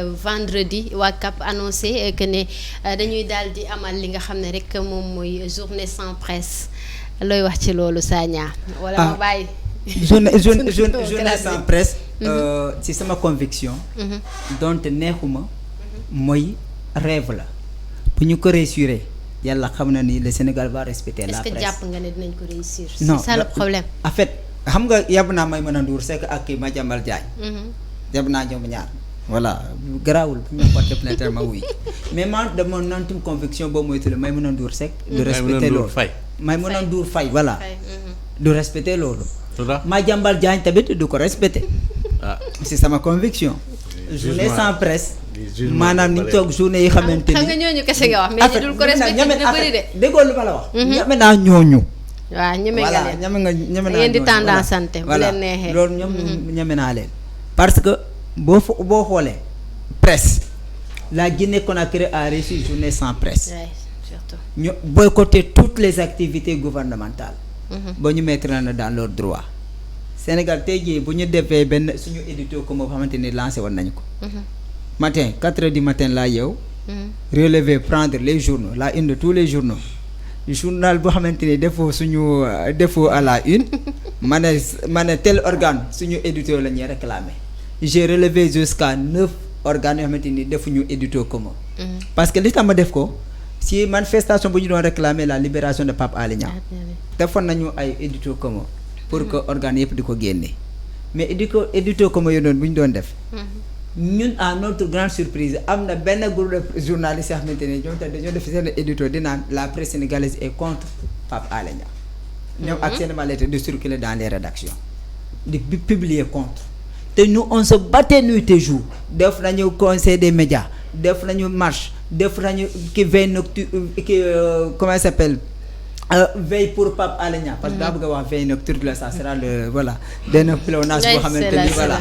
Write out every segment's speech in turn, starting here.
vendredi waa CAP annoncé que ne dañuy daal di amal li nga xam ne rek moom mooy journée sans presse looy wax ci loolu Sagna wala ma bàyyi journée sans presse ci sama conviction donte neexuma mooy rêve la bu ñu ko réussir yàlla xam na ni le Sénégal va respecter la presse. est-ce que jàpp nga ne dinañ ko réussir? Non, c'est ça le problème. en fait xam nga yab naa Maïmouna Ndour Seck ak kii Madiambal Diagne yab naa ñoom ñaar voilà garaawul bu ñu porté plainte ma wuy mais man de mon intime conviction boobu mooy tudd Maïmouna Ndour Seck du respecter loolu Maïmouna Ndour Faye voilà du respecter loolu Madiambal Diagne tamit du ko respecter c'est sama conviction journée sans presse maanaam ni toog journée yi xamante ni xam nga ñooñu kese nga wax mais ñu dul ko respecter dina bëri de déggoo lu ma la wax ñeme naa ñooñu waaw ñeme nga leen ñeme naa ngeen di tendance santé bu leen neexee loolu ñoom ñeme naa leen parce que boo xoolee presse la Guinée-Conakry a reçu journée sans presse surtout ñu boycotter toutes les activités gouvernementales ba ñu mettre na dans leurs droits Sénégal tey jii bu ñu defee benn suñu édito comme boo xamante ni lancé woon nañu ko matin 4 heures du matin laa yow relever prendre les journaux la une de tous les journaux journal boo xamante ni defoo suñu defoo à la une ma ne tel organe suñu édito la ñuy réclamer j'ai relevé jusqu'à 9 organes yoo xamante ni defuñu édito commun parce que li tax ma def ko si manifestation bu ñu doon réclamer la libération de Pape Alé Niang defoon nañu ay édito commun pour que organes yëpp di ko génne mais édito commun yooyu noonu bu ñu doon def ñun à notre grande surprise am na benn groupe de journalistes yoo xamante ne ñoom tamit dañoo def seen édito di naan la presse sénégalaise est contre Pape Alé Niang ñoom ak seen lettre de circuler dans les rédactions di publier contre te nous on se battait nuit et jour def nañu conseil des médias def nañu marche def nañu ki veille nocturne ki comment ça s'appelle veille pour Pape Alé Niang parce que daa bëgg a wax veille nocturne la ça sera le voilà benn pléonasme boo xamante ni voilà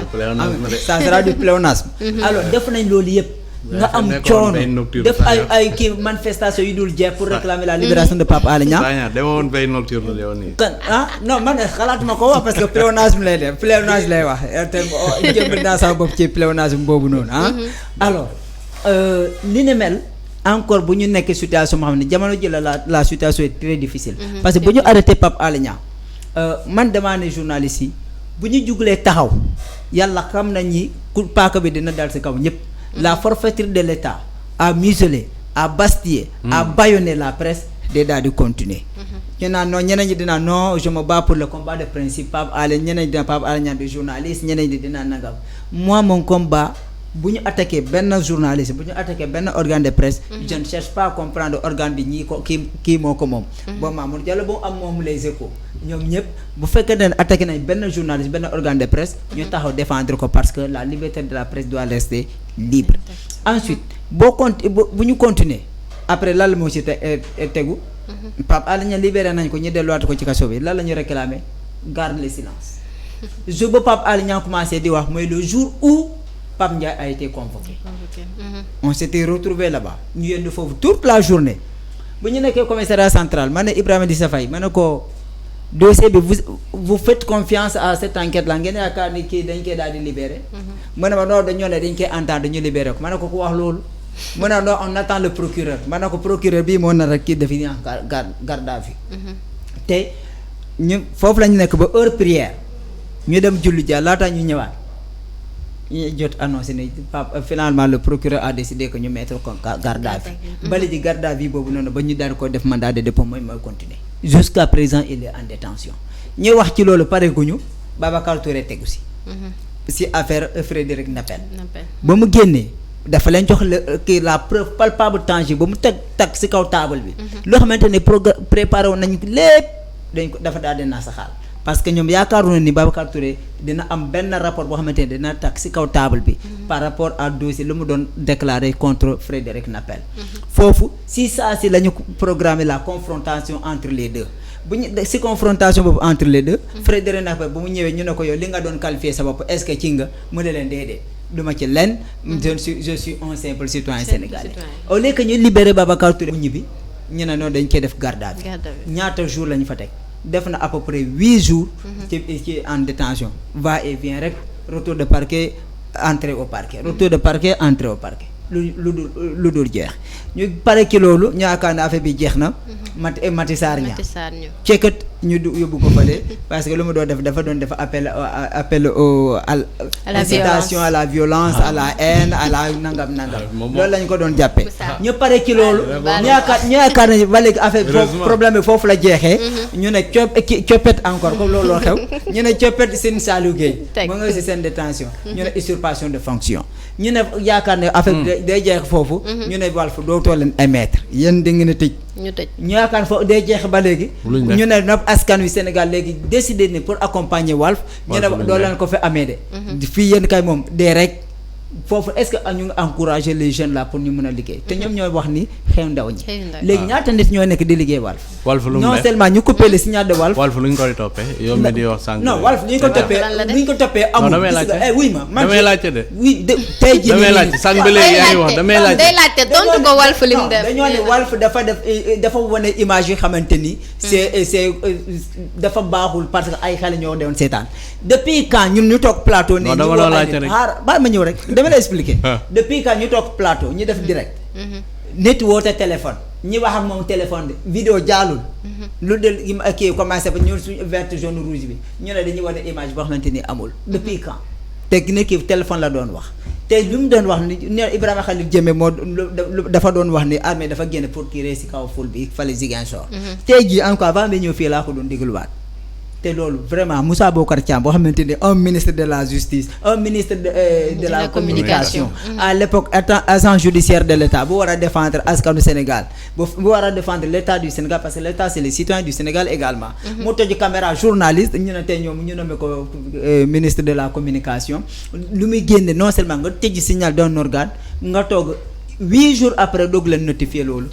ça sera du pléonasme alors def nañ loolu yëpp nga am coono def ay kii manifestation yu dul jeex pour réclamer la libération de Pape Alé Niang demoon veille nocturne la yoon nii non man xalaatuma ko wax parce que pléonasme lay def pléonasme lay wax te jëmbat naa sama bopp ci pléonasme boobu noonu alors li ne mel encore bu ñu nekk situation moo xam ne jamono ji la situation est très difficile parce que bu ñu arrêté Pape Alé Niang man demandé journalistes yi bu ñu juglee taxaw yàlla xam nañ ni ku paaka bi dina dal ci kaw ñëpp la forfaiture de l'État a muselé a bastillé a bâillonné la presse day daal di continuer ñu naan non ñeneen ñi dinaa non je me bats pour le combat de principe Pape Alé ñeneen ñi dina Pape Alé Niang de journaliste ñeneen ñi dinaa nangam moi mon combat bu ñu attaqué benn journaliste bu ñu attaqué benn organe de presse je ne cherche pas à comprendre organe bi ñii ko kii moo ko moom bon Mamour Diallo boo am moom les échos ñoom ñëpp bu fekkee ne attaqué nañ benn journaliste benn organe de presse ñu taxaw défendre ko parce que la liberté de la presse doit rester libre ensuite bu ñu continuer après lan la moo ci tegu Pape Alé Niang libéré nañ ko ñu delluwaat ko ci kaso bi lan la ñu réclamer garde le silence jour ba Pape Alé Niang commencé di wax mooy le jour où Pape Ndiaye a été convoqué. On s'était retrouvé là-bas ñu yendu foofu toute la journée bu ñu nekkee commissariat central ma ne Ibrahima Dissa Faye ma ne ko dossier bi vous faites confiance à cette enquête là ngeen yaakaar ni kii dañ koy daal di libéré. ma ne ma non dañoo ne dañ koy entendre ñu libéré ko ma ne ko ku wax loolu. ma ne non on attend le procureur ma ne ko procureur bii moo nar a kii defi en garde à vue. te ñu foofu la ñu nekk ba heure prière ñu dem julli ja laata ñu ñëwaat. ñu jot annoncé ne finalement le procureur a décidé que ñu mettre ko garde à vue bali ji garde à vue boobu noonu ba ñu daal ko def mandat de dépôt mooy continuer jusqu'à présent il est en détention ñuy wax ci loolu pare guñu Babacar Touré tegu si affaire Frédéric Napel ba mu génnee dafa leen jox la preuve palpable tangible ba mu teg si kaw table bi loo xamante ne préparé woon nañu lépp dañ ko dafa daal di naa saxaal parce que ñoom yaakaaru na ni Babacar Touré dina am benn rapport boo xamante ne dina takk ci kaw table bi par rapport à dossier lu mu doon déclaré contre Frédéric Napel foofu si saa si la ñu programmé la confrontation entre les deux bu ñu ci confrontation boobu entre les deux Frédéric Napel bu mu ñëwee ñu ne ko yow li nga doon qualifier sa bopp est-ce que ci nga mu ne leen déedéet duma ci lenn je suis un simple citoyen sénégalais au lieu que ñu libéré Babacar Touré mu ñibbi ñu ne noonu dañ koy def garde à vue ñaata jour la ñu fa teg def na à peu près 8 jours ci en détention va et vient rek retour de parquet entrée au parquet retour de parquet entrée au parquet lu dul jeex ñu pare ci loolu ñu yaakaar ne affaire bi jeex na Mati Sarr ña cekkat ñu yóbbu ko fële parce que lu mu doon def dafa doon def appel à incitation à la violence à la haine à la nangam loolu lañ ko doon jàppee ñu pare ci loolu ñu yaakaar ne ba léegi affaire foofu problème bi foofu la jeexee ñu ne coppet encore comme loolu loo xew ñu ne coppet seen Saliou Gueye mu nga si seen détention ñu ne usurpation de fonction ñu ne yaakaar ne affaire day jeex foofu ñu ne Walf dootoo leen émettre yéen di ngeen a tëj ñu yaakaar foofu day jeex ba léegi ñu ne nag askan wi Sénégal léegi décidé ne pour accompagner Walf ñu ne doo leen ko fi amee de fii yéen kay moom dee rek foofu est-ce que ñu ngi encourager les jeunes là pour ñu mën a liggéey te ñoom ñooy wax ni xew ndaw ñi léegi ñaata nit ñoo nekk di liggéey Walf non seulement ñu coupé le signal de Walf lu ñu koy toppee yow mi di wax sànq non Walf lu ñu ko toppee amul wuy ma damay laajte de oui tey jii damay laajte sànq ba léegi yaa ngi wax damay laajte day laajte tontu ko Walf li mu def dañoo ne Walf dafa wane image yu xamante ni c'est dafa baaxul parce que ay xale ñoo doon seetaan depuis quand ñun ñu toog plateau ne ba ma ñëw rek dama lay expliquer depuis quand ñu toog plateau ñu def direct nit woote téléphone ñi wax ak moom téléphone de vidéo jaalul lu del kii commencé ba ñun suñu vert jaune rouge bi ñu ne dañuy wane image boo xamante ni amul depuis quand te nit ki téléphone la doon wax te lu mu doon wax ni ne Ibrahima Khalil Diémé moo dafa doon wax ni armée dafa génn pour tirer si kaw ful bi fale Ziguinchor tey jii encore avant bi ñëw fii laa ko doon dégluwaat te loolu vraiment Moussa Bocar Thiam boo xamante ni un ministre de la justice un ministre de la communication à l'époque agent judiciaire de l'État bu war a défendre askanu Sénégal bu war a défendre l'État du Sénégal parce que l'État c'est les citoyens du Sénégal également mu tëj caméra journaliste ñu ne tey ñoom ñu nommé ko ministre de la communication lu muy génne non seulement nga tëj signal d'un organe nga toog 8 jours après doog leen notifier loolu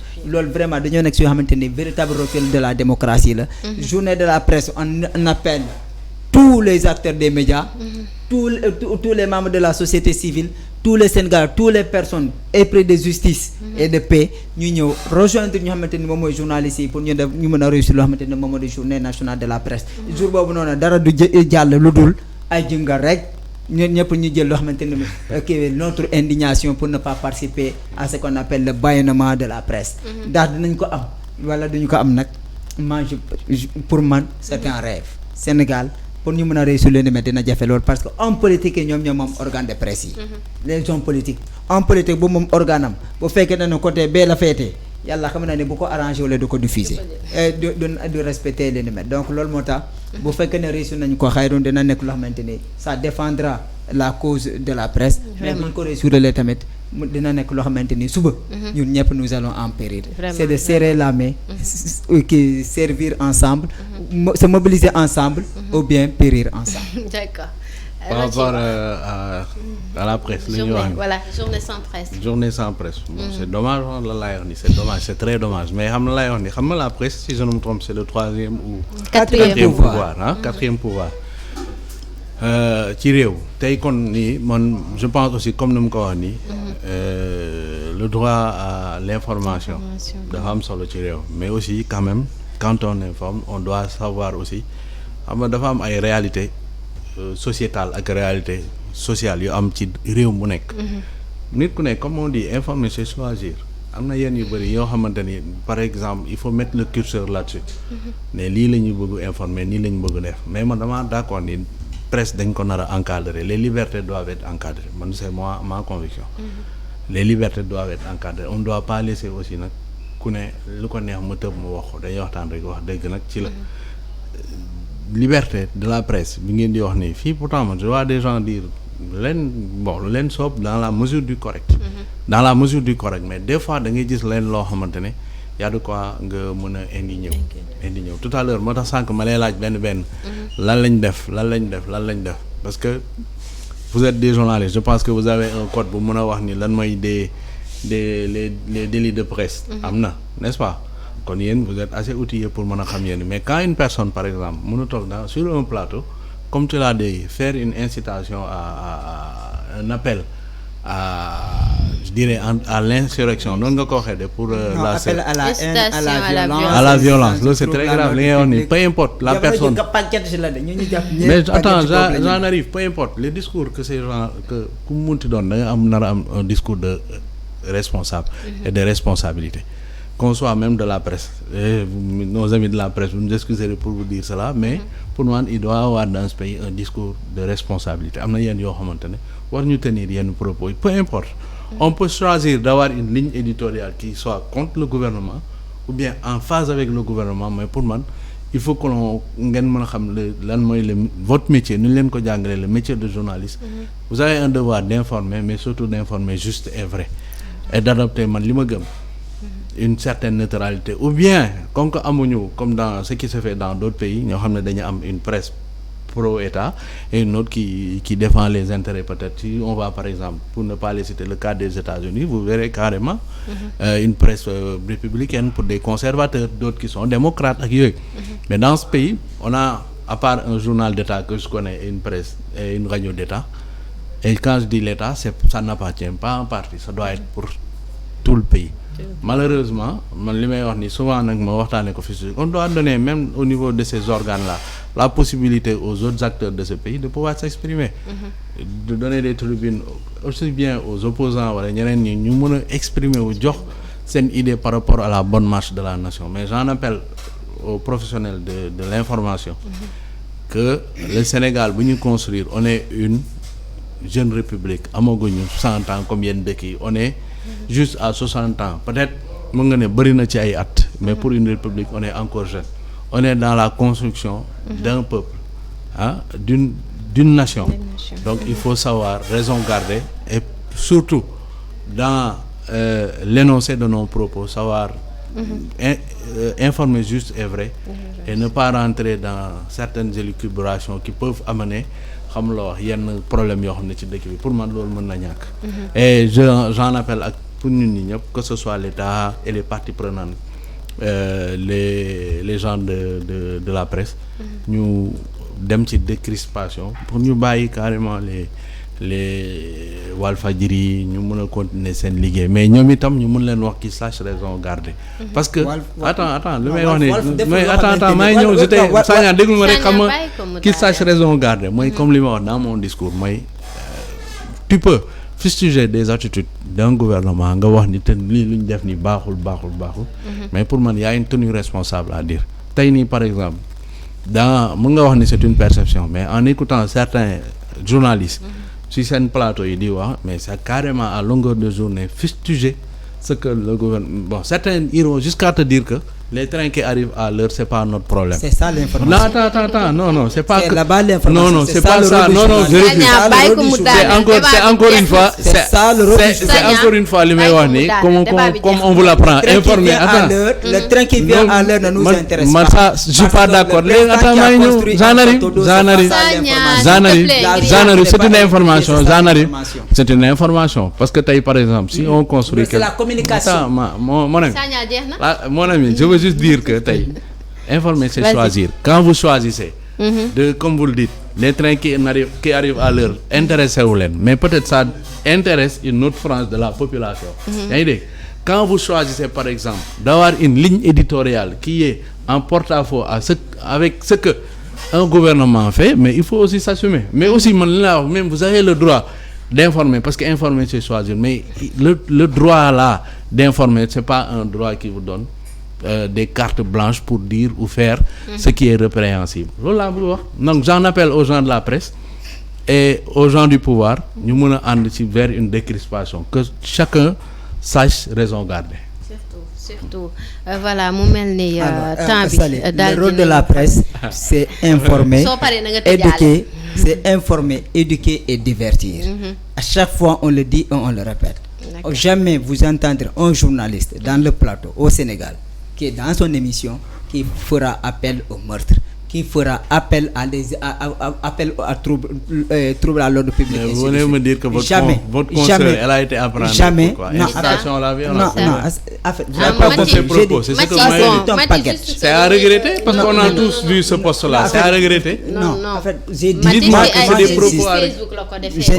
vraiment dañoo nekk si yoo xamante ni véritable recul de la démocratie la journée de la presse on appelle tous les acteurs des médias tous les membres de la société civile tous les Sénégalais toutes les personnes épris de justice et de paix ñu ñëw rejoindre ñu xamante ni moom mooy journalistes yi pour ñu def ñu mën a réussir loo xamante ni moom mooy journée nationale de la presse jour boobu noonu dara du jàll lu dul ay jëngal rek ñun ñëpp ñu jël loo xamante ni kii notre indignation pour ne pas participer à ce qu'on appelle le bâillonnement de la presse ndax dinañ ko am wala duñu ko am nag pour man c'est un rêve Sénégal pour ñu mën a réussir leen mais dina jafe loolu parce que homme politique yi ñoom moom organe de presse yi les hommes politiques homme politique bu moom organe am bu fekkee ne côté bee la féetee yàlla xam na ne bu ko arrangé wala du ko diffuser du respecter les limites donc loolu moo tax bu fekkee ne réussir nañu ko xayrun dina nekk loo xamante ni ça défendra la cause de la presse mais bu ñu ko réussir tamit dina nekk loo xamante ni suba ñun ñëpp nous allons en périr c'est de serrer la main qui servir ensemble se mobiliser ensemble ou bien périr ensemble. D'accord. Par rapport à la presse li ñuy wax voilà journée sans presse. Journée sans presse. Bon, c'est dommage la laay wax ni c'est dommage c'est très dommage mais xam na laay wax ni xam nga la presse si je ne me trompe c'est le troisième ou quatrième pouvoir quatrième pouvoir ci réew tey kon nii man je pense aussi comme ni mu ko wax nii le droit à l'information dafa am solo ci réew mais aussi quand même quand on informe on doit savoir aussi xam nga dafa am ay réalités sociétale ak réalité sociale yu am ci réew mu nekk nit ku nekk comme on dit informer c'est choisir am na yenn yu bëri yoo xamante ni par exemple il faut mettre le curseur là-dessus ne lii la ñuy bëgg informer nii la ñu bëgg def mais man dama d'accord ni presse dañ ko nar a encadrer les libertés doivent être encadrées man c'est moi ma conviction les libertés doivent être encadrées on ne doit pas laisser aussi nag ku ne lu ko neex mu tëb mu wax ko dañuy waxtaan rek wax dëgg nag ci la liberté de la presse bi ngeen di wax nii fii pourtant man je vois des gens dire lu leen soob dans la mesure du correct dans la mesure du correct mais des fois da ngay gis leen loo xamante ne y a de quoi nga mën a indi ñëw tout à l'heure moo tax sànq ma lay laaj benn lan lañ def parce que vous êtes des journalistes je pense que vous avez un code bu mën a wax ni lan mooy les délits de presse am na n'est-ce pas kon yéen vous êtes assez outillés pour mën a xam yéen mais quand une personne par exemple mën a toog sur un plateau comme tu l'as dit faire une incitation à un appel à dirais à l'insurrection noonu nga ko waxee de pour la appel à la haine, à la violence loolu c'est très grave li ngay wax ni peu importe la personne mais attends j'en arrive peu importe les discours que ces gens que ku mu munti doon da nga am nar a am un discours de responsable et de responsabilité qu'on soit même de la presse et nos amis de la presse vous nous excuserez pour vous dire cela mais pour moi il doit avoir dans ce pays un discours de responsabilité am na yenn yoo xamante ne war ñu tenir yenn propos peu importe on peut choisir d'avoir une ligne éditoriale qui soit contre le gouvernement ou bien en phase avec le gouvernement mais pour man il faut que ngeen mën a xam lan mooy votre métier nu ñu leen ko jàngalee le métier de journaliste vous avez un devoir d'informer mais surtout d'informer juste et vrai et d'adopter man li ma gëm une certaine neutralité ou bien comme que amuñu comme dans ce qui se fait dans d'autres pays ñoo xam ne dañu am une presse pro-État et une autre qui défend les intérêts peut-être si on va par exemple pour ne pas les citer le cas des États-Unis vous verrez carrément une presse républicaine pour des conservateurs d'autres qui sont démocrates ak yooyu mais dans ce pays on a à part un journal d'État que je connais et une presse et une radio d'État et quand je dis l'État ça n'appartient pas en partie ça doit être pour tout le pays malheureusement man li may wax ni souvent nag ma waxtaanee ko fi on doit donner même au niveau de ces organes-là la possibilité aux autres acteurs de ce pays de pouvoir s'exprimer de donner des tribunes aussi bien aux opposants wala ñeneen ñi ñu mën a exprimer wu jox seen idée par rapport à la bonne marche de la nation mais j'en appelle aux professionnels de l'information que le Sénégal bu ñu construire on est une jeune république amaguñu 100 ans comme yenn dëkk yi on est juste à 60 ans peut-être mën nga ne bëri na ci ay at mais pour une république on est encore jeune on est dans la construction d'un peuple d'une nation donc il faut savoir raison garder et surtout dans l'énoncé de nos propos savoir informer juste et vrai et ne pas rentrer dans certaines élucubrations qui peuvent amener xam la wax yenn problème yoo xam ne ci dëkk bi pour man loolu mën na ñàkk et j'en appelle ak pour ñun ñi ñëpp que ce soit l'État et les parties prenantes les gens de la presse ñu dem ci décrispation pour ñu bàyyi carrément les Walfadjri ñu mën a continuer seen liggéey mais ñoom itam ñu mën leen wax qu'ils sachent raison garder parce que attends li may wax ne mais attends maa ngi ñëw j'étais Sagna déglu ma rek xam nga qu'ils sachent raison garder mooy comme li ma wax dans mon discours mooy tu peux fustiger des attitudes d'un gouvernement nga wax ni te lii lu ñu def ni baaxul mais pour man y a une tenue responsable à dire tey nii par exemple mën nga wax ni c'est une perception mais en écoutant certains journalistes si seen plateau yi di wax mais c'est carrément à longueur de journée fustiger ce que le gouvernement certains iront jusqu'à te dire que les trains qui arrivent à l'heure c'est pas notre problème. C'est ça l'information. Non, c'est pas c'est que là-bas l'information. Non, c'est pas ça. Non, je refuse. C'est encore une fois, c'est encore une fois li may wax ni comme on vous l'apprend informer attends. Le train qui vient à l'heure ne nous intéresse pas. Ça je suis pas d'accord. Léegi attends may ñëw j'en arrive, c'est une information, c'est une information parce que tey par exemple si on construit c'est la communication. Mon ami, je veux juste dire que tey informer c'est choisir. Quand vous choisissez comme vous le dites les trains qui arrivent à l'heure intéressé wu leen mais peut-être ça intéresse une autre frange de la population. Yaa ngi dégg quand vous choisissez par exemple d'avoir une ligne éditoriale qui est en porte-à-faux avec ce que un gouvernement fait mais il faut aussi s'assumer mais aussi man li la wax même vous avez le droit d'informer parce que informer c'est choisir mais le droit là d'informer c'est pas un droit qui vous donne des cartes blanches pour dire ou faire ce qui est répréhensible loolu laa bëgg wax donc j'en appelle aux gens de la presse et aux gens du pouvoir ñu mën a ànd ci vers une décrispation que chacun sache raison garder. Surtout voilà mu mel ni temps bi le rôle de la presse c'est informer éduquer c'est informer éduquer et divertir à chaque fois on le dit et on le répète. Jamais vous entendrez un journaliste dans le plateau au Sénégal qui est dans son émission qui fera appel au meurtre qui fera appel appel à trouble à l'ordre public. Mais vous venez me dire que votre consoeur, elle a été apprendre. Jamais. Quoi. Non, Incitation à la violence. En fait, c'est à regretter parce qu'on a tous vu ce poste-là. C'est à regretter. Non, en fait, j'ai dit Dites-moi que c'est des propos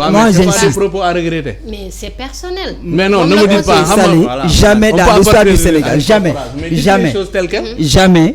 à moi, des propos à regretter. Mais c'est personnel. Mais non, ne me dites pas. Jamais dans l'histoire du Sénégal, jamais.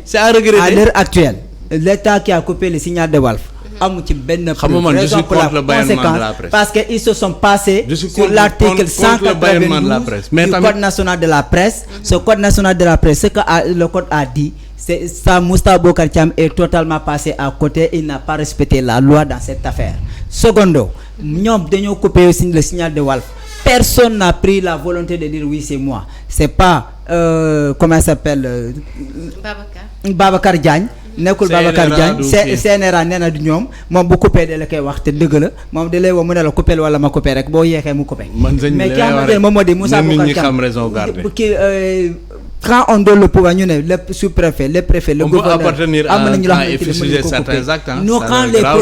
C'est à regretter. À l'heure actuelle, l'État qui a coupé le signal de Walf, amu ci benn preuve, raison pour la conséquence, parce que ils se sont passés sur l'article 192 du Code national de la presse. Ce Code national de la presse, ce que le Code a dit, c'est ça. Moustapha Bocar Thiam est totalement passé à côté. Il n'a pas respecté la loi dans cette affaire. Secondo, ñoom dañoo coupé le signal de Walf. Personne n'a pris la volonté de dire oui, c'est moi. C'est pas comment il s'appelle Babacar Diagne. nekkul Babacar Diagne CNRA nee na du ñoom moom bu coupé de la koy wax te dëgg la moom da lay woo mu ne la coupé wala ma coupé rek boo yeexee mu coupé. mais ki xamante ne moom moo di Moussa Bocar Thiam quand on donne le pouvoir ñu ne le sous-préfet le préfet le gouverneur am nañu la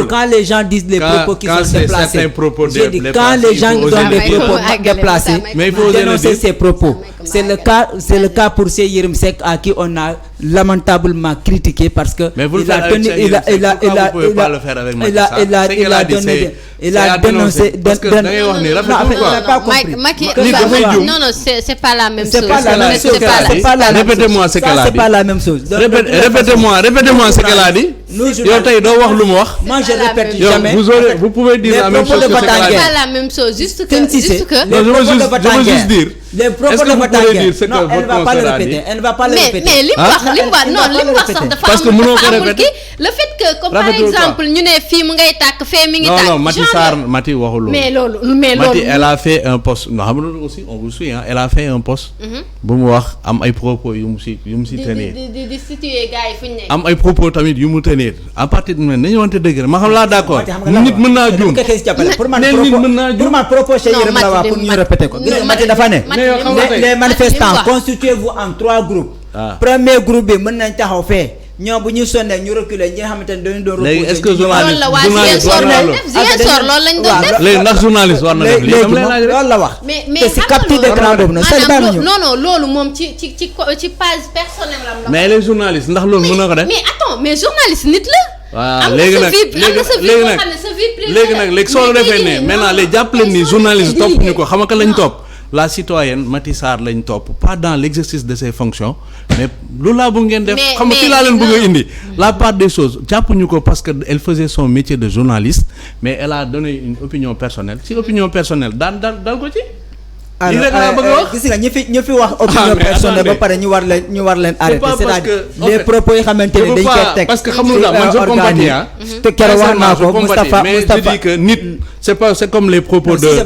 quand les gens disent les propos qui sont déplacés, j'ai dit quand les gens donnent des propos déplacés, dénoncer ces propos. C'est le cas pour Cheikh Yérim Seck à qui on a lamentablement critiqué parce que il a dénoncé parce que da ngay wax ni rafetul quoi. Non, c'est pas la même chose. Répétez-moi ce qu'elle a dit. C'est pas la même chose. Répétez-moi ce qu'elle a dit. yow tey doo wax lu mu wax. Moi je répète jamais. Vous pouvez dire la même chose que ce qu'elle a dit. C'est pas la même chose, juste que je veux juste dire. Les propos de Batanguer, non, elle ne va pas le répéter. Elle ne va pas le répéter. Mais li mu wax sax dafa parce que mënoo ko répéter. Le fait que comme par exemple ñu ne fii mu ngay tàkk fee mi ngi tàkk. Non, Mati waxul loolu. mais loolu Mati elle a fait un poste non xam nga aussi on vous suit hein, elle a fait un poste. bu mu wax am ay propos yu mu si tenir. di situer gars yi fu ñu nekk. am ay propos tamit yu mu tenir à partir de maintenant nañu wante dëgg ma xam laa d'accord. nit mën naa juum. pour man propos Cheikh Yérim la wax pour ñu répéter ko. Mati dafa ne. Les manifestants, constituez-vous en 3 groupes. Premier groupe bi mën nañ taxaw fee ñoom bu ñu sonnee ñu reculer ñi nga xamante ne dañu doon repousser. léegi est-ce que journaliste war na loolu léegi ndax journaliste war na def lii loolu la wax. mais te si capture d'écran boobu nag c'est pas ñu. non loolu moom ci page personnelle la. mais les journalistes ndax loolu mën na ko def. mais attends mais journaliste nit la. waaw léegi nag soo defee ne maintenant léegi jàpp leen ni journaliste topp ñu ko xam nga lañ topp. La citoyenne Maty Sarr lañ topp pas dans l'exercice de ses fonctions mais loolu laa bëgg ngeen def. xam nga fii laa leen bëgg a indi. la part des choses jàppuñu ko parce que elle faisait son métier de journaliste mais elle a donné une opinion personnelle si opinion personnelle dal ko ci. alors gis nga ñu fi wax opinion personnelle ba pare ñu war leen arrêter c'est-à-dire les propos yi xamante ne dañ koy teg parce que xam nga man je compatis te keroog wax naa ko Moustapha mais je dis que nit c'est comme les propos de Cheikh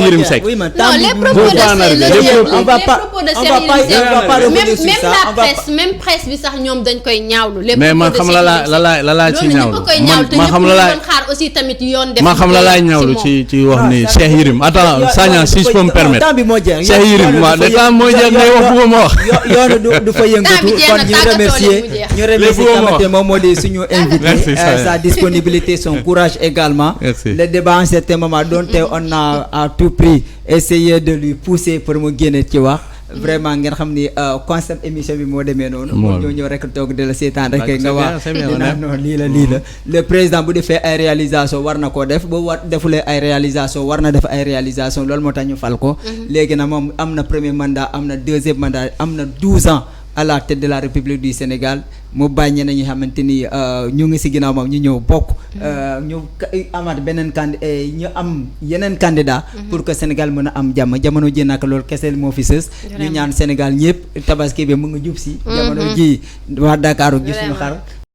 Yérim Seck. Non, les propos de Cheikh Yérim Seck même presse bi sax ñoom dañ koy ñaawlu. mais man xam la ci ñaawlu man xam la xaar aussi tamit yoon def. man xam la laay ñaawlu ci wax ni Cheikh Yérim attends Sagna si je peux me permettre. temps bi moo jeex Cheikh Yérim waaw le temps moo jeex ngay wax bu ma wax. yoonu du fa yëngatu kon ñu remercier xamante moom moo di suñu invité sa disponibilité son courage également. Merci. Le débat en certain moment dont on a à tout prix essayé de lui pousser pour mu génne ci wax vraiment ngeen xam ni concept émission bi moo demee noonu. ñoo ñëw rek toog de la seetaan rek nga wax non lii la le président bu defee ay réalisation war na koo def bu defulee ay réalisation war na def ay réalisation loolu moo tax ñu fal ko. léegi nag moom am na premier mandat am na deuxième mandat am na 12 ans à la tête de la République du Sénégal mu bàyyi ñeneen ñi xamante ni ñu ngi si ginnaaw moom ñu ñëw bokk. ñu amaat beneen ñu am yeneen candidat pour que Sénégal mën a am jàmm jamono ji nag loolu kese moo fi sës. ñu ñaan Sénégal ñëpp tabaski bi mu ngi jub si. jamono ji waa Dakar gis ñu xar.